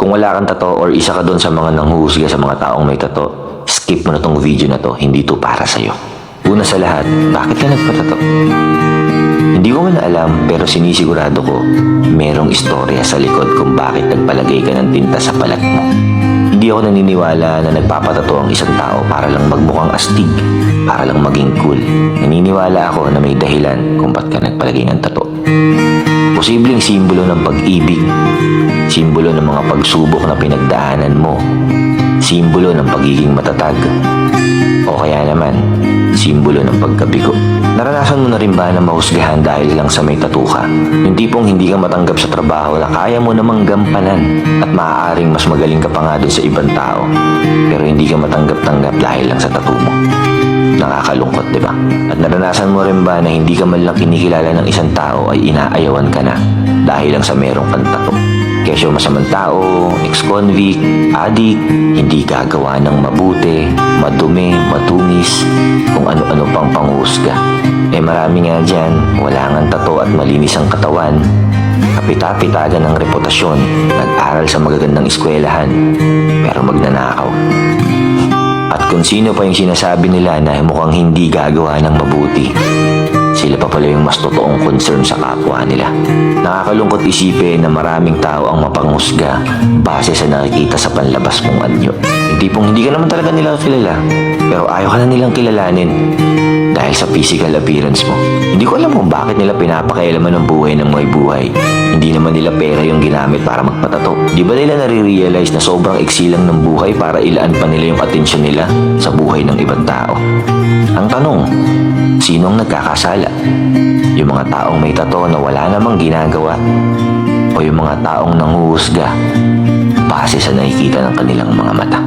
Kung wala kang tato or isa ka doon sa mga nanghuhusga sa mga taong may tato, skip mo na tong video na to, hindi to para sa'yo. Una sa lahat, bakit ka nagpatato? Hindi ko man alam pero sinisigurado ko merong istorya sa likod kung bakit nagpalagay ka ng tinta sa balat mo. Hindi ako naniniwala na nagpapatato ang isang tao para lang magmukhang astig, para lang maging cool. Naniniwala ako na may dahilan kung ba't ka nagpalagay ng tato. Posibleng simbolo ng pag-ibig, simbolo ng mga pagsubok na pinagdaanan mo, simbolo ng pagiging matatag, o kaya naman, simbolo ng pagkabigo. Naranasan mo na rin ba na mahusgahan dahil lang sa may tattoo ka? Yung tipong hindi ka matanggap sa trabaho na kaya mo namang gampanan at maaaring mas magaling ka pa nga dun sa ibang tao, pero hindi ka matanggap-tanggap dahil lang sa tattoo mo. Nakakalungkot, di ba? At naranasan mo rin ba na hindi ka man lang kinikilala ng isang tao ay inaayawan ka na dahil lang sa merong kang tattoo? Kesyo masamang tao, ex-convict, adik, hindi gagawa ng mabuti, madumi, matungis, kung ano-ano pang panghusga. Marami nga dyan, wala ngang tato at malinis ang katawan, kapita-pitagan ng reputasyon, nag-aral sa magagandang eskwelahan, pero magnanakaw. At kung sino pa yung sinasabi nila na mukhang hindi gagawa ng mabuti, sila pa pala yung mas totoong concern sa kapwa nila. Nakakalungkot isipin na maraming tao ang mapanghusga base sa nakikita sa panlabas mong anyo. Yung tipong hindi ka naman talaga nila kilala, pero ayaw ka na nilang kilalanin dahil sa physical appearance mo. Hindi ko alam kung bakit nila pinapakialaman ng buhay ng may buhay. Hindi naman nila pera yung ginamit para magpatato. Di ba nila nare-realize na sobrang iksi lang ng buhay para ilaan pa nila yung atensyon nila sa buhay ng ibang tao? Ang tanong, sino ang nagkakasala? Yung mga taong may tato na wala namang ginagawa o yung mga taong nanghuhusga base sa nakikita ng kanilang mga mata?